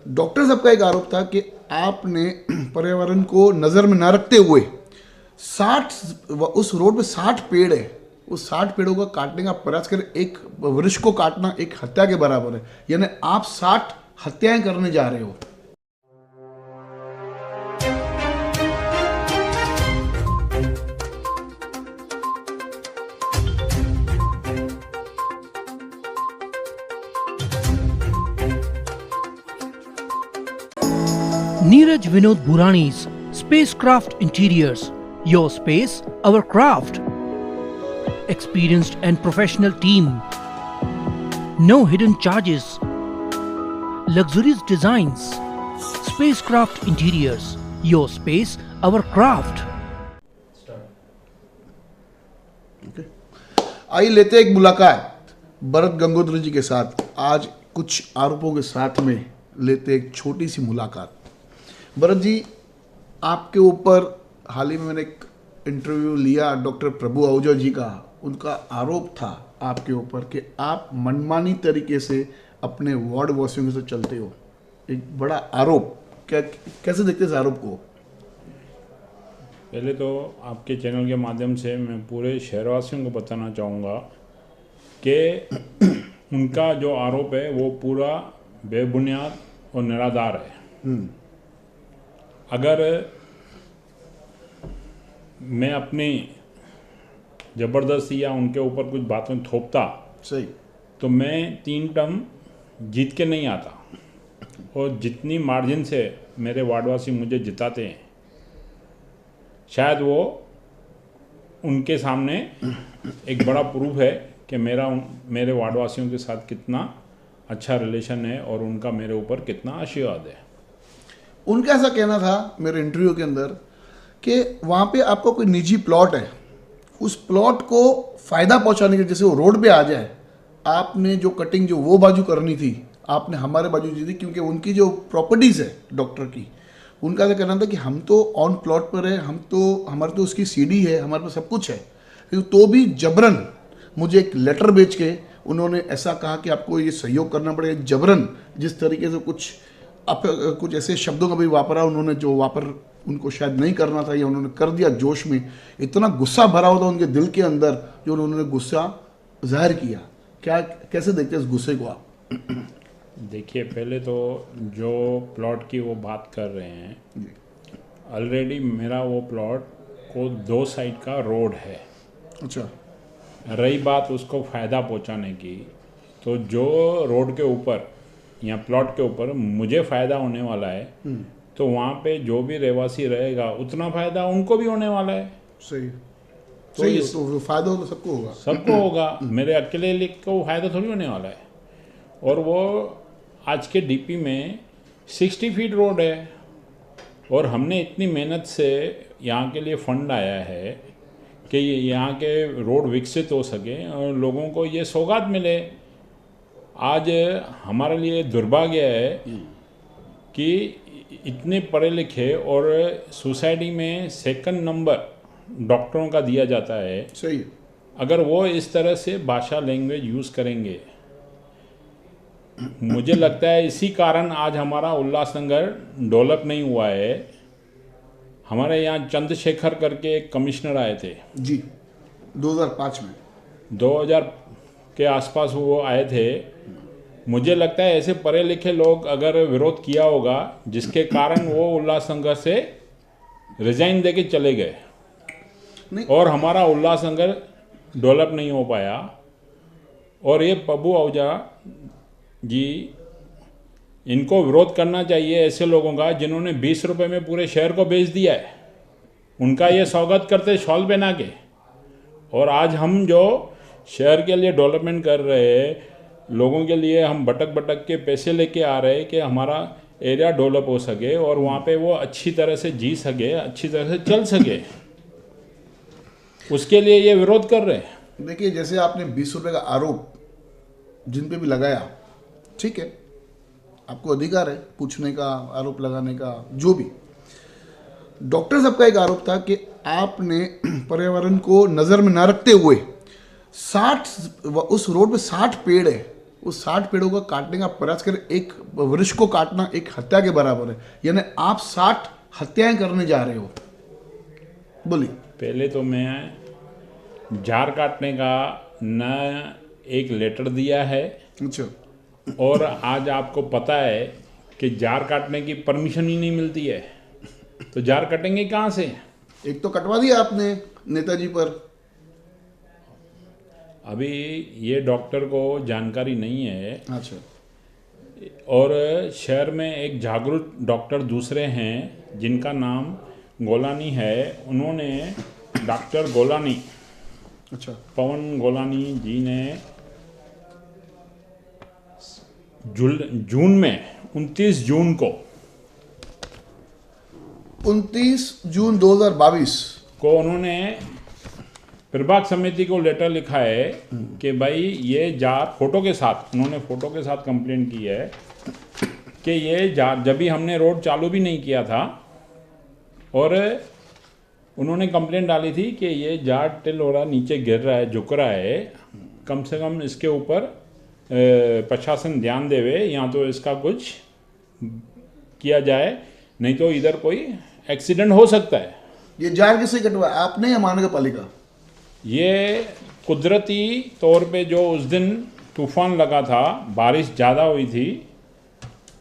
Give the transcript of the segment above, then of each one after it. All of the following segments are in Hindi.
डॉक्टर साहब का एक आरोप था कि आपने पर्यावरण को नज़र में न रखते हुए 60 उस रोड पे 60 पेड़ है, उस 60 पेड़ों का काटने का प्रयास कर, एक वृक्ष को काटना एक हत्या के बराबर है। यानी आप 60 हत्याएं करने जा रहे हो। Neeraj Vinod Bhurani's Spacecraft Interiors. Your space, our craft. Experienced and professional team. No hidden charges. Luxurious designs. Spacecraft Interiors. Your space, our craft. आइए लेते एक मुलाकात भरत गंगोत्री जी के साथ। आज कुछ आरोपों के साथ में लेते एक छोटी सी मुलाकात। भरत जी, आपके ऊपर हाल ही में मैंने एक इंटरव्यू लिया डॉक्टर प्रभु आहूजा जी का। उनका आरोप था आपके ऊपर कि आप मनमानी तरीके से अपने वार्ड वासियों के साथ चलते हो। एक बड़ा आरोप, क्या कैसे देखते हैं इस आरोप को? पहले तो आपके चैनल के माध्यम से मैं पूरे शहरवासियों को बताना चाहूँगा कि उनका जो आरोप है वो पूरा बेबुनियाद और निराधार है। अगर मैं अपनी ज़बरदस्ती या उनके ऊपर कुछ बातें थोपता सही, तो मैं 3 टर्म जीत के नहीं आता, और जितनी मार्जिन से मेरे वार्डवासी मुझे जिताते हैं, शायद वो उनके सामने एक बड़ा प्रूफ है कि मेरे वार्डवासियों के साथ कितना अच्छा रिलेशन है और उनका मेरे ऊपर कितना आशीर्वाद है। उनका ऐसा कहना था मेरे इंटरव्यू के अंदर कि वहाँ पे आपका कोई निजी प्लॉट है, उस प्लॉट को फ़ायदा पहुँचाने के, जैसे वो रोड पे आ जाए, आपने जो कटिंग जो वो बाजू करनी थी आपने हमारे बाजू दी थी, क्योंकि उनकी जो प्रॉपर्टीज़ है डॉक्टर की, उनका ऐसा कहना था कि हम तो ऑन प्लॉट पर है, हमारे तो उसकी सीडी है, हमारे पास सब कुछ है, लेकिन तो भी जबरन मुझे एक लेटर भेज के उन्होंने ऐसा कहा कि आपको ये सहयोग करना पड़ेगा। जबरन जिस तरीके से कुछ ऐसे शब्दों का भी वापरा उन्होंने, जो उनको शायद नहीं करना था, या उन्होंने कर दिया जोश में। इतना गुस्सा भरा हुआ था उनके दिल के अंदर, जो उन्होंने गुस्सा जाहिर किया। कैसे देखते हैं इस गुस्से को आप? देखिए, पहले तो जो प्लॉट की वो बात कर रहे हैं, ऑलरेडी मेरा वो प्लॉट को 2 साइड का रोड है। अच्छा, रही बात उसको फ़ायदा पहुंचाने की, तो जो रोड के ऊपर या प्लॉट के ऊपर मुझे फ़ायदा होने वाला है, तो वहाँ पे जो भी रहवासी रहेगा उतना फ़ायदा उनको भी होने वाला है। सही सही, तो फ़ायदा तो सबको होगा। मेरे अकेले को फ़ायदा थोड़ी होने वाला है। और वो आज के डीपी में 60 फीट रोड है, और हमने इतनी मेहनत से यहाँ के लिए फंड आया है कि यहाँ के रोड विकसित हो सके और लोगों को ये सौगात मिले। आज हमारे लिए दुर्भाग्य है कि इतने पढ़े लिखे और सोसाइटी में 2nd नंबर डॉक्टरों का दिया जाता है। सही, अगर वो इस तरह से भाषा लैंग्वेज यूज़ करेंगे, मुझे लगता है इसी कारण आज हमारा उल्लासनगर डेवलप नहीं हुआ है। हमारे यहाँ चंद्रशेखर करके एक कमिश्नर आए थे जी, 2005 में, 2000 के आसपास वो आए थे। मुझे लगता है ऐसे पढ़े लिखे लोग अगर विरोध किया होगा, जिसके कारण वो उल्लासनगर से रिजाइन दे के चले गए, और हमारा उल्लासनगर डेवलप नहीं हो पाया। और ये प्रभु आहूजा जी, इनको विरोध करना चाहिए ऐसे लोगों का जिन्होंने 20 रुपये में पूरे शहर को बेच दिया है। उनका ये स्वागत करते शॉल पहना के। और आज हम जो शहर के लिए डेवलपमेंट कर रहे हैं, लोगों के लिए हम भटक के पैसे लेके आ रहे हैं कि हमारा एरिया डेवलप हो सके और वहाँ पे वो अच्छी तरह से जी सके, अच्छी तरह से चल सके, उसके लिए ये विरोध कर रहे हैं। देखिए, जैसे आपने 20 रुपये का आरोप जिन पे भी लगाया, ठीक है, आपको अधिकार है पूछने का, आरोप लगाने का, जो भी। डॉक्टर साहब का एक आरोप था कि आपने पर्यावरण को नज़र में न रखते हुए 60 उस रोड पे 60 पेड़ है, उस 60 पेड़ों को काटने का प्रयास करें, एक वृक्ष को काटना एक हत्या के बराबर है, यानी आप 60 हत्याएं करने जा रहे हो। बोलिए। पहले तो मैं जार काटने का न एक लेटर दिया है, अच्छा, और आज आपको पता है कि जार काटने की परमिशन ही नहीं मिलती है, तो जार कटेंगे कहाँ से? एक तो कटवा दिया आपने नेताजी पर। अभी ये डॉक्टर को जानकारी नहीं है, अच्छा, और शहर में एक जागरूक डॉक्टर दूसरे हैं जिनका नाम गोलानी है। उन्होंने डॉक्टर गोलानी, अच्छा, पवन गोलानी जी ने जून में 29 जून को 29 जून 2022 को उन्होंने प्रभाग समिति को लेटर लिखा है कि भाई ये जार, फोटो के साथ, उन्होंने फोटो के साथ कंप्लेंट की है कि ये जार, जब भी हमने रोड चालू भी नहीं किया था, और उन्होंने कंप्लेंट डाली थी कि ये जार टिल हो रहा, नीचे गिर रहा है, झुक रहा है, कम से कम इसके ऊपर प्रशासन ध्यान देवे, या तो इसका कुछ किया जाए, नहीं तो इधर कोई एक्सीडेंट हो सकता है। ये जार किससे कटवाया, आपने या महानगर पालिका? ये कुदरती तौर पे जो उस दिन तूफान लगा था, बारिश ज़्यादा हुई थी,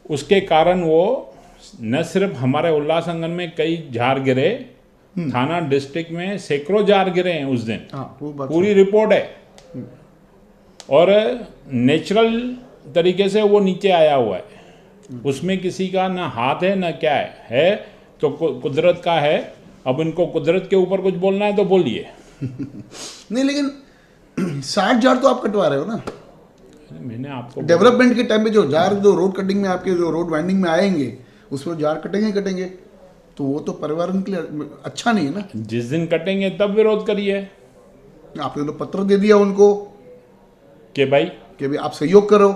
उसके कारण वो न सिर्फ हमारे उल्लासनगर में कई जार गिरे, थाना डिस्ट्रिक्ट में सैकड़ों जार गिरे हैं उस दिन। हाँ, वो बात पूरी रिपोर्ट है, और नेचुरल तरीके से वो नीचे आया हुआ है, उसमें किसी का ना हाथ है ना क्या है तो कुदरत का है। अब इनको कुदरत के ऊपर कुछ बोलना है तो बोलिए। नहीं, लेकिन 60 जार तो आप कटवा रहे हो ना। मैंने आपको डेवलपमेंट के टाइम पे जो जार, जो रोड कटिंग में आपके जो रोड वाइंडिंग में आएंगे, उस पर जार कटेंगे, तो वो तो पर्यावरण के लिए अच्छा नहीं है ना। जिस दिन कटेंगे तब विरोध करिए आपने तो पत्र दे दिया उनको कि भाई आप सहयोग करो,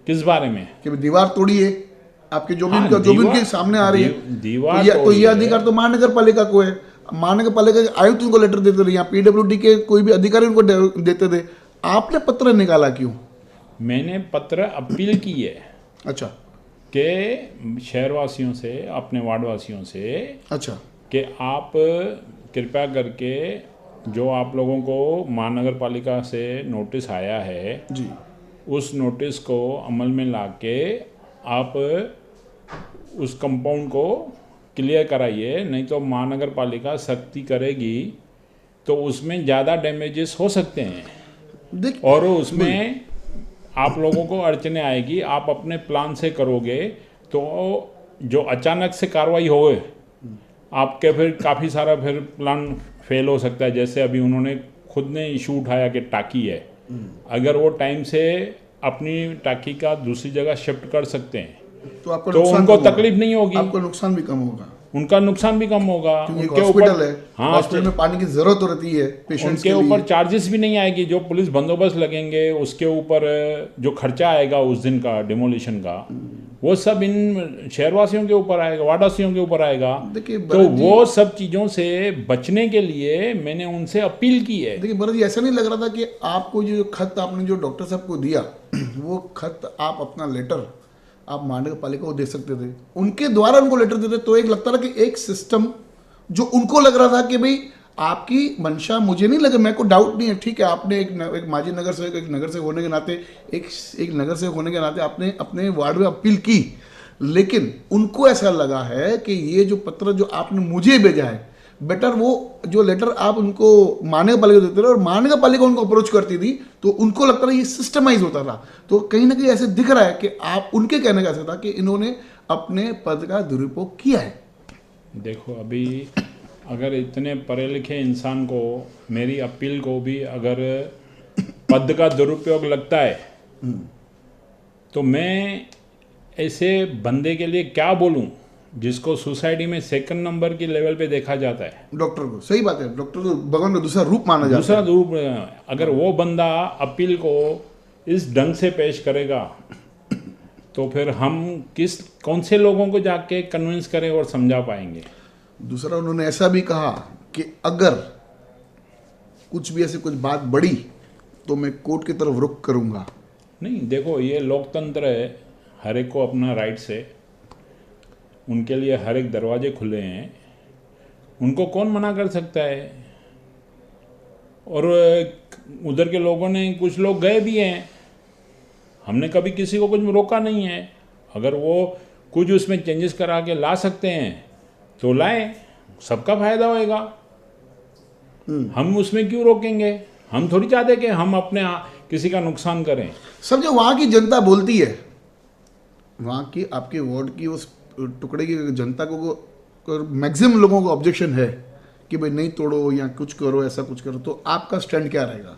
किस बारे में, कि दीवार तोड़िए, आपके जो भी हाँ, जो भी उनके सामने आ रही है दीवार तो ये अधिकार तो महानगर पालिका को है। महानगर पालिका के आयुक्त उनको लेटर देते थे, या पीडब्ल्यूडी के कोई भी अधिकारी उनको देते थे, आपने पत्र निकाला क्यों? मैंने पत्र अपील की है। अच्छा, कि शहरवासियों से, अपने वार्डवासियों से, अच्छा, कि आप कृपया करके जो आप लोगों को महानगर पालिका से नोटिस आया है जी, उस नोटिस को अमल में लाके आप उस कंपाउंड को क्लियर कराइए, नहीं तो महानगर पालिका सख्ती करेगी तो उसमें ज़्यादा डैमेजेस हो सकते हैं, और उसमें आप लोगों को अड़चने आएगी। आप अपने प्लान से करोगे तो जो अचानक से कार्रवाई होए, आपके फिर काफ़ी सारा फिर प्लान फेल हो सकता है। जैसे अभी उन्होंने खुद ने इशू उठाया कि टाकी है, अगर वो टाइम से अपनी टाकी का दूसरी जगह शिफ्ट कर सकते हैं तो आपको तो उनको तकलीफ नहीं होगी, आपको नुकसान भी कम होगा, उनका नुकसान भी कम होगा। उनके ऊपर है, हाँ, हॉस्पिटल में पानी की जरूरत तो रहती है पेशेंट्स उनके ऊपर चार्जेस भी नहीं आएगी। जो पुलिस बंदोबस्त लगेंगे उसके ऊपर जो खर्चा आएगा उस दिन का डिमोलिशन का, वो सब इन शहरवासियों के ऊपर आएगा, वार्डवासियों के ऊपर आएगा। तो वो सब चीज़ों से बचने के लिए मैंने उनसे अपील की है। देखिए भरत जी, ऐसा नहीं लग रहा था कि आपको जो खत आपने जो डॉक्टर साहब को दिया, वो खत आप अपना लेटर आप महानगर पालिका को दे सकते थे, उनके द्वारा उनको लेटर देते तो एक लगता था कि एक सिस्टम जो उनको लग रहा था कि भाई आपकी मंशा, मुझे नहीं लगा, मेरे को डाउट नहीं है, ठीक है, आपने एक माजी नगर से, एक नगर से होने के नाते, एक नगर से होने के नाते आपने अपने वार्ड में अपील की, लेकिन उनको ऐसा लगा है कि ये जो पत्र जो आपने मुझे भेजा है, बेटर वो जो लेटर आप उनको महानगर पालिका देते थे और महानगर पालिका उनको अप्रोच करती थी, तो उनको लगता था ये सिस्टमाइज होता था। तो कहीं ना कहीं ऐसे दिख रहा है कि आप, उनके कहने का ऐसा था कि इन्होंने अपने पद का दुरुपयोग किया है। देखो, अभी अगर इतने पढ़े लिखे इंसान को मेरी अपील को भी अगर पद का दुरुपयोग लगता है तो मैं ऐसे बंदे के लिए क्या बोलूं जिसको सोसाइटी में सेकंड नंबर की लेवल पे देखा जाता है। डॉक्टर को, सही बात है, डॉक्टर को भगवान का दूसरा रूप माना जाता है। दूसरा रूप, अगर वो बंदा अपील को इस ढंग से पेश करेगा तो फिर हम कौन से लोगों को जाके कन्विंस करें और समझा पाएंगे। दूसरा, उन्होंने ऐसा भी कहा कि अगर कुछ भी ऐसी कुछ बात बढ़ी तो मैं कोर्ट की तरफ रुख करूंगा। नहीं, देखो ये लोकतंत्र है, हर एक को अपना राइट्स है, उनके लिए हर एक दरवाजे खुले हैं, उनको कौन मना कर सकता है। और उधर के लोगों ने, कुछ लोग गए भी हैं, हमने कभी किसी को कुछ रोका नहीं है। अगर वो कुछ उसमें चेंजेस करा के ला सकते हैं तो लाएं, सबका फायदा होएगा। हम उसमें क्यों रोकेंगे? हम थोड़ी चाहते कि हम अपने किसी का नुकसान करें। सब जो वहाँ की जनता बोलती है, वहाँ की आपके वार्ड की उस टुकड़े की जनता को मैक्सिमम लोगों को ऑब्जेक्शन है कि भाई नहीं तोड़ो या कुछ करो, ऐसा कुछ करो, तो आपका स्टैंड क्या रहेगा?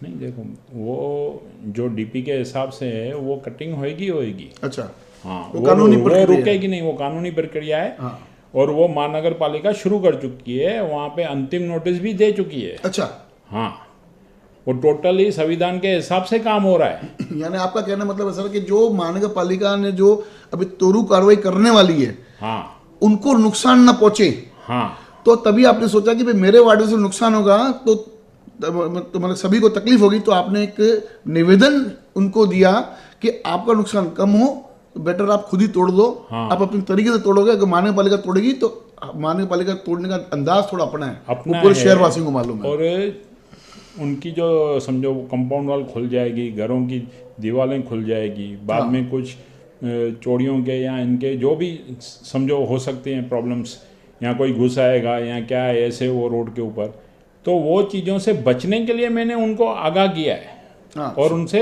नहीं, देखो वो जो डीपी के हिसाब से है वो कटिंग होएगी। अच्छा, हाँ, वो कानूनी वो प्रक्रिया है। रुकेगी नहीं, वो कानूनी प्रक्रिया है। हाँ। और वो महानगर पालिका शुरू कर चुकी है, वहाँ पे अंतिम नोटिस भी दे चुकी है। अच्छा, हाँ, वो टोटली संविधान के हिसाब से काम हो रहा है। यानी आपका कहना मतलब है सर कि जो महानगर पालिका ने जो अभी तोड़ू कार्रवाई करने वाली है, हाँ उनको नुकसान ना पहुंचे, हाँ, तो तभी आपने सोचा कि भाई मेरे वार्ड में से नुकसान होगा तो मतलब सभी को तकलीफ होगी, तो आपने एक निवेदन उनको दिया कि आपका नुकसान कम हो तो बेटर आप खुद ही तोड़ दो। हाँ। आप अपने तरीके से तोड़ोगे, अगर महानगर पालिका तोड़ेगी तो महानगर पालिका तोड़ने का अंदाज थोड़ा अपना है, अपना वो पूरे है। शहरवासियों को मालूम है। और उनकी जो समझो कंपाउंड वॉल खुल जाएगी, घरों की दीवारें खुल जाएगी, बाद हाँ। में कुछ चोरियों के या इनके जो भी समझो हो सकते हैं प्रॉब्लम्स, या कोई घुस आएगा या क्या है ऐसे वो रोड के ऊपर, तो वो चीज़ों से बचने के लिए मैंने उनको आगाह किया है। हाँ। और उनसे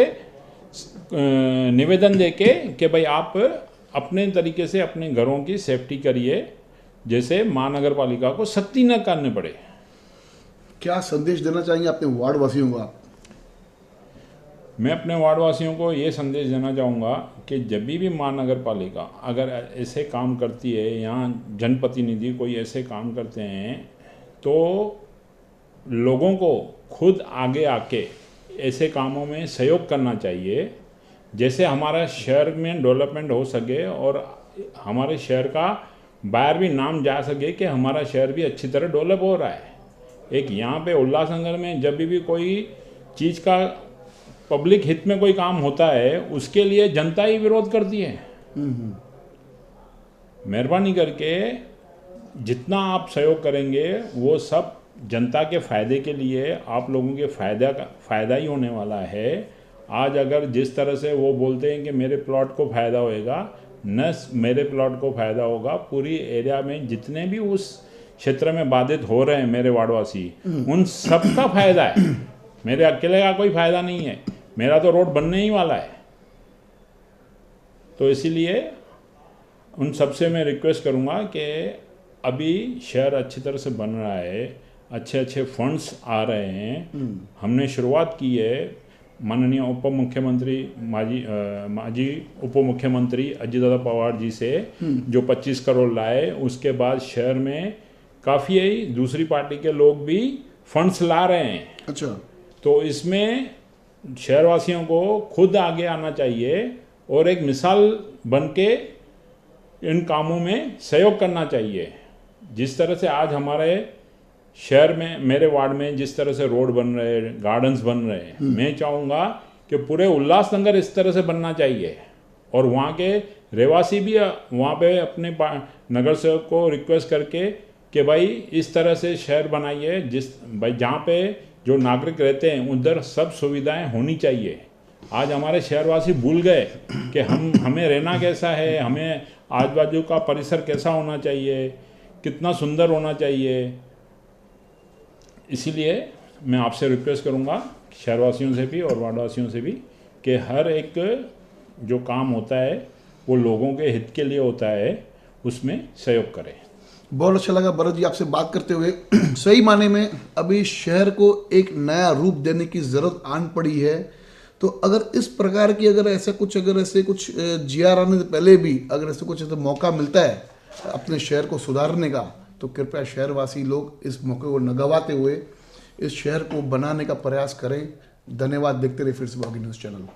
निवेदन देके कि भाई आप अपने तरीके से अपने घरों की सेफ्टी करिए, जैसे महानगर पालिका को सख्ती न करने पड़े। क्या संदेश देना चाहेंगे अपने वार्ड वासियों को आप? मैं अपने वार्डवासियों को ये संदेश देना चाहूँगा कि जब भी महानगर पालिका अगर ऐसे काम करती है, यहाँ जनप्रतिनिधि कोई ऐसे काम करते हैं, तो लोगों को खुद आगे आके ऐसे कामों में सहयोग करना चाहिए, जैसे हमारा शहर में डेवलपमेंट हो सके और हमारे शहर का बाहर भी नाम जा सके कि हमारा शहर भी अच्छी तरह डेवलप हो रहा है। एक यहाँ पे उल्लासनगर में जब भी कोई चीज़ का पब्लिक हित में कोई काम होता है, उसके लिए जनता ही विरोध करती है। मेहरबानी करके जितना आप सहयोग करेंगे वो सब जनता के फ़ायदे के लिए, आप लोगों के फ़ायदा ही होने वाला है। आज अगर जिस तरह से वो बोलते हैं कि मेरे प्लॉट को फ़ायदा होएगा, न मेरे प्लॉट को फ़ायदा होगा, पूरी एरिया में जितने भी उस क्षेत्र में बाधित हो रहे हैं मेरे वार्डवासी, उन सबका फ़ायदा है। मेरे अकेले का कोई फ़ायदा नहीं है, मेरा तो रोड बनने ही वाला है। तो इसीलिए उन सबसे मैं रिक्वेस्ट करूँगा कि अभी शहर अच्छी तरह से बन रहा है, अच्छे अच्छे फंड्स आ रहे हैं। हमने शुरुआत की है, माननीय उप मुख्यमंत्री माजी उप मुख्यमंत्री अजीत दादा पवार जी से जो 25 करोड़ लाए, उसके बाद शहर में काफ़ी दूसरी पार्टी के लोग भी फंड्स ला रहे हैं। अच्छा, तो इसमें शहरवासियों को खुद आगे आना चाहिए और एक मिसाल बन के इन कामों में सहयोग करना चाहिए। जिस तरह से आज हमारे शहर में, मेरे वार्ड में जिस तरह से रोड बन रहे हैं, गार्डन्स बन रहे हैं, मैं चाहूँगा कि पूरे उल्लासनगर इस तरह से बनना चाहिए। और वहाँ के रहवासी भी वहाँ पे अपने नगर सेवक को रिक्वेस्ट करके कि भाई इस तरह से शहर बनाइए, जिस भाई जहाँ पे जो नागरिक रहते हैं उधर सब सुविधाएं होनी चाहिए। आज हमारे शहरवासी भूल गए कि हमें रहना कैसा है, हमें आजू बाजू का परिसर कैसा होना चाहिए, कितना सुंदर होना चाहिए। इसीलिए मैं आपसे रिक्वेस्ट करूंगा शहरवासियों से भी और वार्डवासियों से भी कि हर एक जो काम होता है वो लोगों के हित के लिए होता है, उसमें सहयोग करें। बहुत अच्छा लगा भरत जी आपसे बात करते हुए। सही माने में अभी शहर को एक नया रूप देने की ज़रूरत आन पड़ी है। तो अगर इस प्रकार की अगर ऐसे कुछ GR आने से पहले भी अगर ऐसे कुछ ऐसा मौका मिलता है अपने शहर को सुधारने का, तो कृपया शहरवासी लोग इस मौके को न गंवाते हुए इस शहर को बनाने का प्रयास करें। धन्यवाद। देखते रहिए फिर से बागी न्यूज़ चैनल।